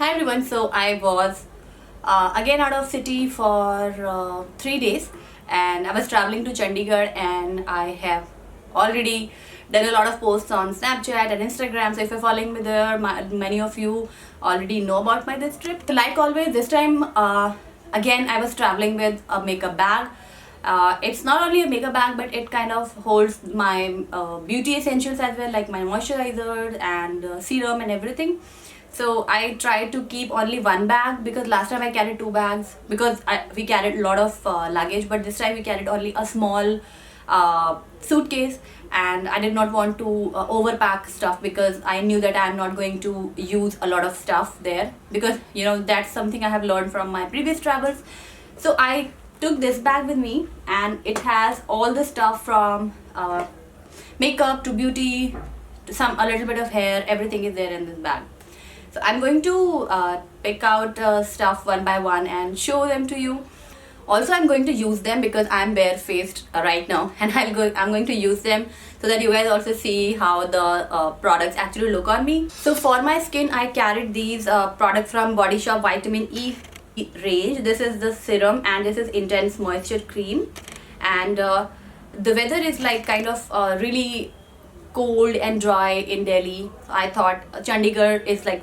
Hi everyone. So I was again out of city for 3 days, and I was traveling to Chandigarh, and I have already done a lot of posts on Snapchat and Instagram. So if you're following me there, many of you already know about my this trip. So like always, this time again I was traveling with a makeup bag. It's not only a makeup bag, but it kind of holds my beauty essentials as well, like my moisturizer and serum and everything. So I tried to keep only one bag because last time I carried two bags because we carried a lot of luggage, but this time we carried only a small suitcase, and I did not want to overpack stuff because I knew that I'm not going to use a lot of stuff there, because that's something I have learned from my previous travels. So I took this bag with me, and it has all the stuff from makeup to beauty to some a little bit of hair. Everything is there in this bag. So I'm going to pick out stuff one by one and show them to you. Also, I'm going to use them because I'm barefaced right now, and I'm going to use them so that you guys also see how the products actually look on me. So for my skin, I carried these products from Body Shop Vitamin E range. This is the serum, and this is Intense Moisture Cream. And the weather is like kind of really cold and dry in Delhi. I thought Chandigarh is like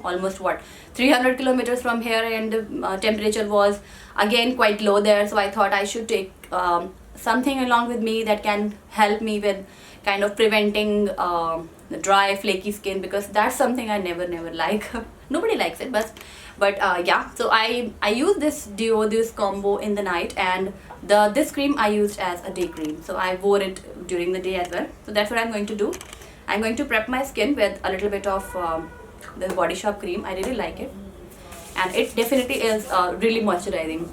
almost what 300 kilometers from here, and the temperature was again quite low there. So I thought I should take something along with me that can help me with kind of preventing the dry flaky skin, because that's something I never like. Nobody likes it, but yeah. So I use this combo in the night, and this cream I used as a day cream. So I wore it during the day as well. So that's what I'm going to do. I'm going to prep my skin with a little bit of this Body Shop cream. I really like it, and it definitely is really moisturizing.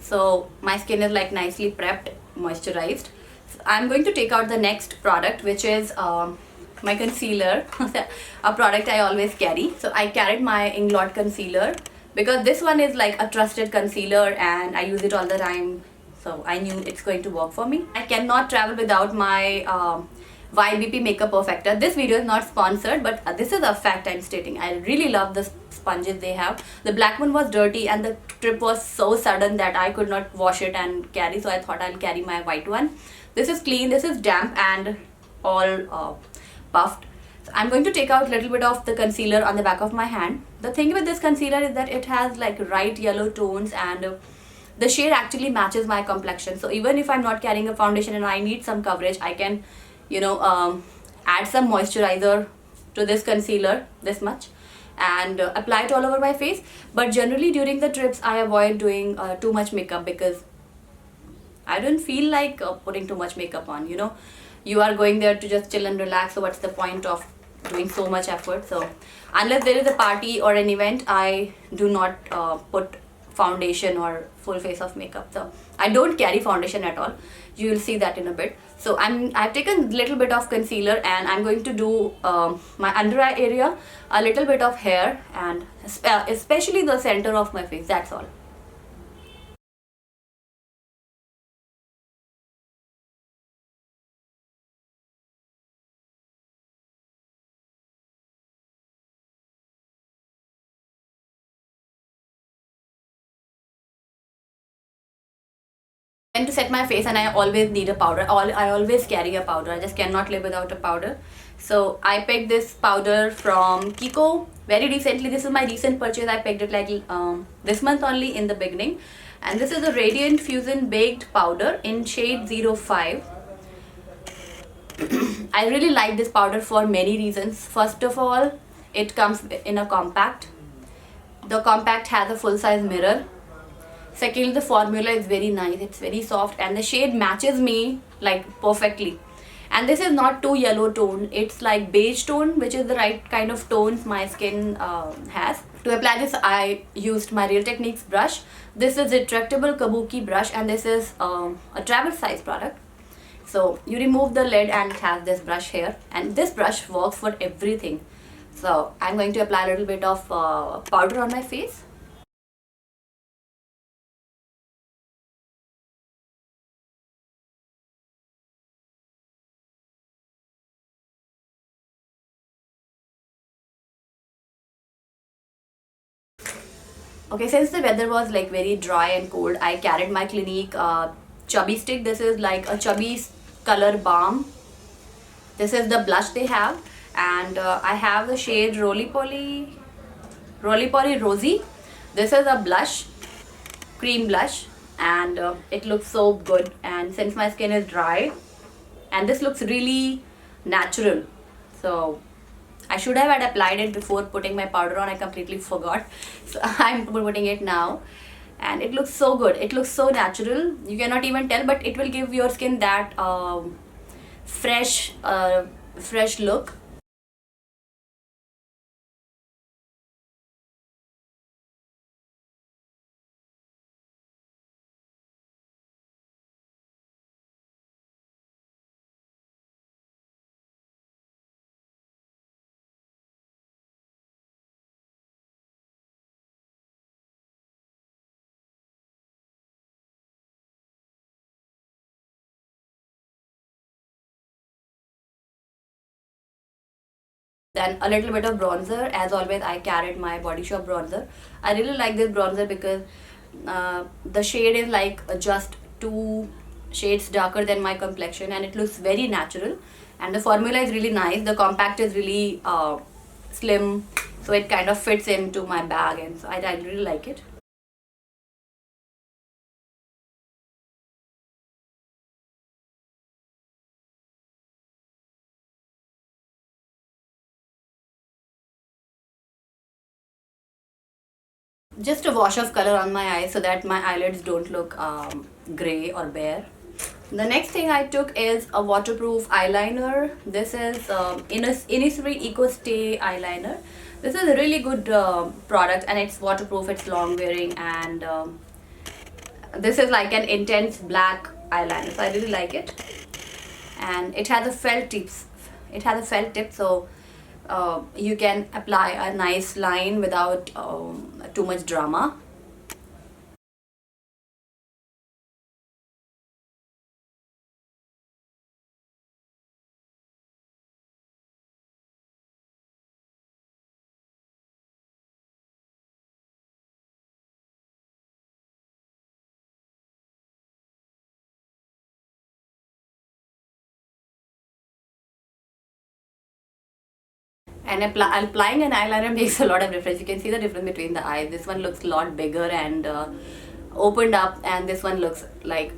So my skin is like nicely prepped, moisturized. So I'm going to take out the next product, which is my concealer, a product I always carry. So I carried my Inglot concealer because this one is like a trusted concealer, and I use it all the time. So I knew it's going to work for me. I cannot travel without my YBP Makeup Perfector. This video is not sponsored, but this is a fact I'm stating. I really love the sponges they have. The black one was dirty, and the trip was so sudden that I could not wash it and carry, so I thought I'll carry my white one. This is clean, this is damp and all puffed. So I'm going to take out a little bit of the concealer on the back of my hand. The thing with this concealer is that it has like bright yellow tones, and the shade actually matches my complexion. So even if I'm not carrying a foundation and I need some coverage, I can add some moisturizer to this concealer, this much, and apply it all over my face. But generally during the trips I avoid doing too much makeup because I don't feel like putting too much makeup on. You are going there to just chill and relax, so what's the point of doing so much effort? So unless there is a party or an event, I do not put foundation or full face of makeup. So I don't carry foundation at all. You will see that in a bit. So I've taken a little bit of concealer, and I'm going to do my under eye area, a little bit of hair, and especially the center of my face. That's all. And to set my face, and I always need a powder. I always carry a powder. I just cannot live without a powder. So I picked this powder from Kiko very recently. This is my recent purchase. I picked it like this month only, in the beginning. And this is a Radiant Fusion Baked Powder in shade 05. I really like this powder for many reasons. First of all, it comes in a compact. The compact has a full size mirror. Secondly, the formula is very nice. It's very soft, and the shade matches me like perfectly. And this is not too yellow tone. It's like beige tone, which is the right kind of tones my skin has. To apply this, I used my Real Techniques brush. This is a retractable kabuki brush, and this is a travel size product. So you remove the lid, and it has this brush here, and this brush works for everything. So I'm going to apply a little bit of powder on my face. Okay, since the weather was like very dry and cold, I carried my Clinique chubby stick. This is like a chubby color balm. This is the blush they have, and I have the shade Roly Poly Rosy. This is a blush, cream blush, and it looks so good. And since my skin is dry, and this looks really natural, so I should have had applied it before putting my powder on. I completely forgot, so I'm putting it now, and it looks so good. It looks so natural. You cannot even tell, but it will give your skin that fresh look. Then a little bit of bronzer. As always, I carried my Body Shop bronzer. I really like this bronzer because the shade is like just 2 shades darker than my complexion, and it looks very natural. And the formula is really nice. The compact is really slim, so it kind of fits into my bag, and so I really like it. Just a wash of color on my eyes so that my eyelids don't look gray or bare. The next thing I took is a waterproof eyeliner. This is Innisfree Eco Stay eyeliner. This is a really good product, and it's waterproof, it's long wearing, and this is like an intense black eyeliner, so I really like it. And it has a felt tips. It has a felt tip, so you can apply a nice line without too much drama. And applying an eyeliner makes a lot of difference. You can see the difference between the eyes. This one looks a lot bigger and opened up, and this one looks like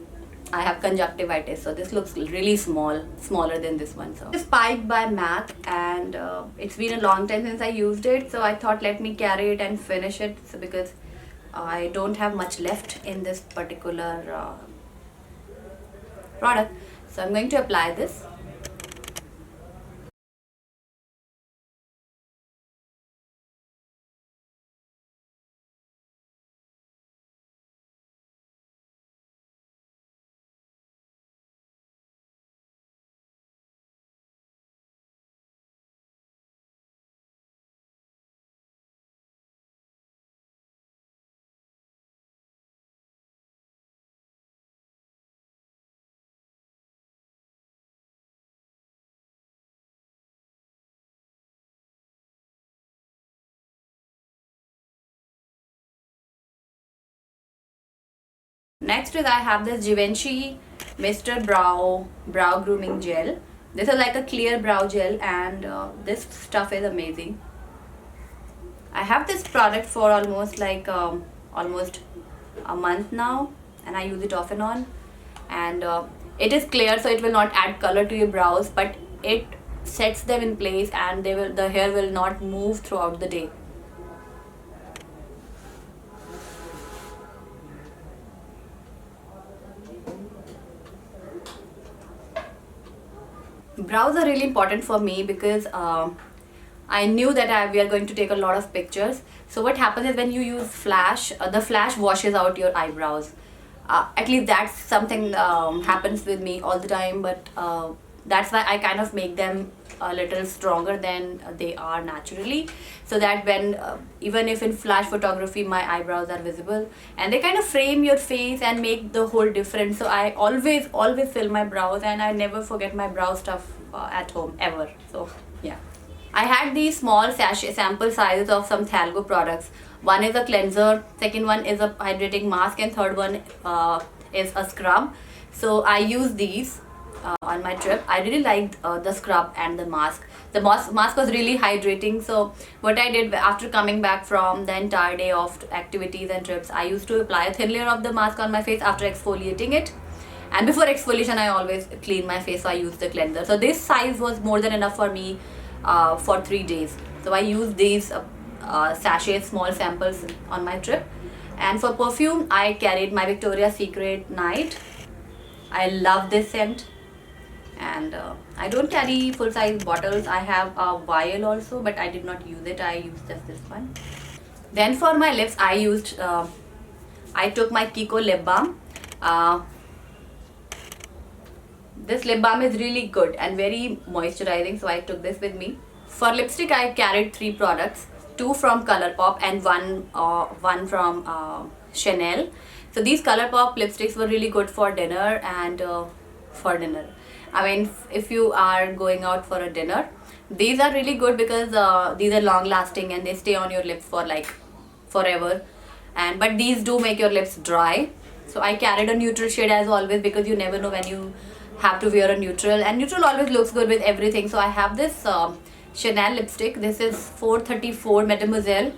I have conjunctivitis. So this looks really small, smaller than this one. So it's Spiked by MAC, and it's been a long time since I used it. So I thought let me carry it and finish it, so because I don't have much left in this particular product. So I'm going to apply this. Next is I have this Givenchy Mr. Brow Grooming Gel. This is like a clear brow gel, and this stuff is amazing. I have this product for almost a month now, and I use it off and on. And it is clear, so it will not add color to your brows, but it sets them in place, and the hair will not move throughout the day. Brows are really important for me because I knew that we are going to take a lot of pictures. So what happens is when you use flash, the flash washes out your eyebrows. At least that's something happens with me all the time, but that's why I kind of make them a little stronger than they are naturally, so that when even if in flash photography my eyebrows are visible, and they kind of frame your face and make the whole difference. So I always fill my brows, and I never forget my brow stuff at home ever. So yeah, I had these small sachet sample sizes of some Thalgo products. One is a cleanser, second one is a hydrating mask, and third one is a scrub. So I use these on my trip. I really liked the scrub and the mask. The mask was really hydrating. So what I did after coming back from the entire day of activities and trips, I used to apply a thin layer of the mask on my face after exfoliating it. And before exfoliation, I always clean my face, so I use the cleanser. So this size was more than enough for me for 3 days. So I used these sachets, small samples on my trip. And for perfume, I carried my Victoria's Secret Night. I love this scent. And I don't carry full size bottles. I have a vial also, but I did not use it. I used just this one. Then for my lips, I took my Kiko lip balm. This lip balm is really good and very moisturizing, so I took this with me. For lipstick, I carried 3 products, 2 from Colourpop and one from Chanel. So these Colourpop lipsticks were really good for dinner and for dinner. I mean, if you are going out for a dinner, these are really good because these are long lasting and they stay on your lips for like forever. But these do make your lips dry. So I carried a neutral shade as always, because you never know when you have to wear a neutral, and neutral always looks good with everything. So I have this Chanel lipstick. This is 434 Mademoiselle,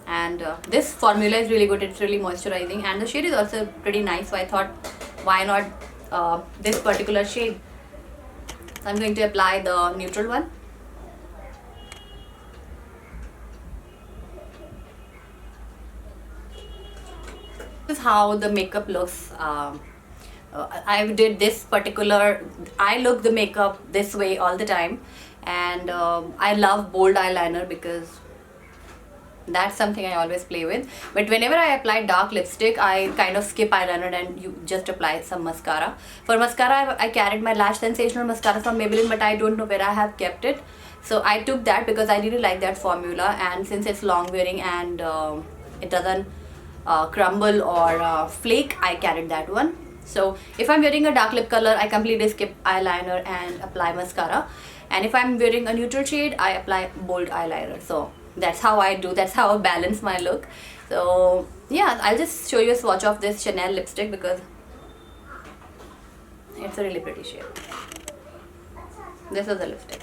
and this formula is really good. It's really moisturizing, and the shade is also pretty nice. So I thought, why not this particular shade? So I'm going to apply the neutral one. This is how the makeup looks. I did this particular, I look the makeup this way all the time, and I love bold eyeliner because that's something I always play with. But whenever I apply dark lipstick, I kind of skip eyeliner and you just apply some mascara. For mascara, I carried my Lash Sensational mascara from Maybelline, but I don't know where I have kept it. So I took that because I really like that formula, and since it's long wearing and it doesn't crumble or flake, I carried that one. So if I'm wearing a dark lip color, I completely skip eyeliner and apply mascara. And if I'm wearing a neutral shade, I apply bold eyeliner. So that's how I do, that's how I balance my look. So yeah, I'll just show you a swatch of this Chanel lipstick because it's a really pretty shade. This is the lipstick.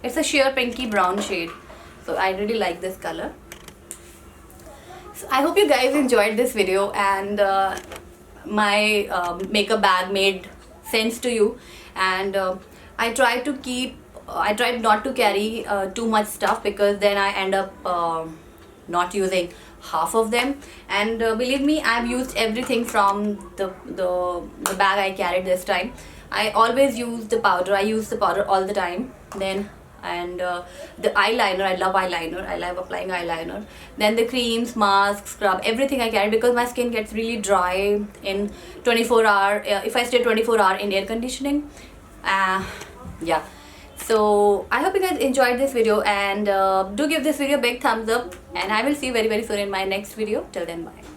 It's a sheer pinky brown shade. So I really like this color. So I hope you guys enjoyed this video and my makeup bag made sense to you. And I tried not to carry too much stuff, because then I end up not using half of them. And believe me, I've used everything from the bag I carried this time. I always use the powder. I use the powder all the time. Then the eyeliner, I love eyeliner, I love applying eyeliner. Then the creams, masks, scrub, everything I carry, because my skin gets really dry in 24 hour if I stay 24 hour in air conditioning. Yeah, so I hope you guys enjoyed this video, and do give this video a big thumbs up, and I will see you very soon in my next video. Till then, bye.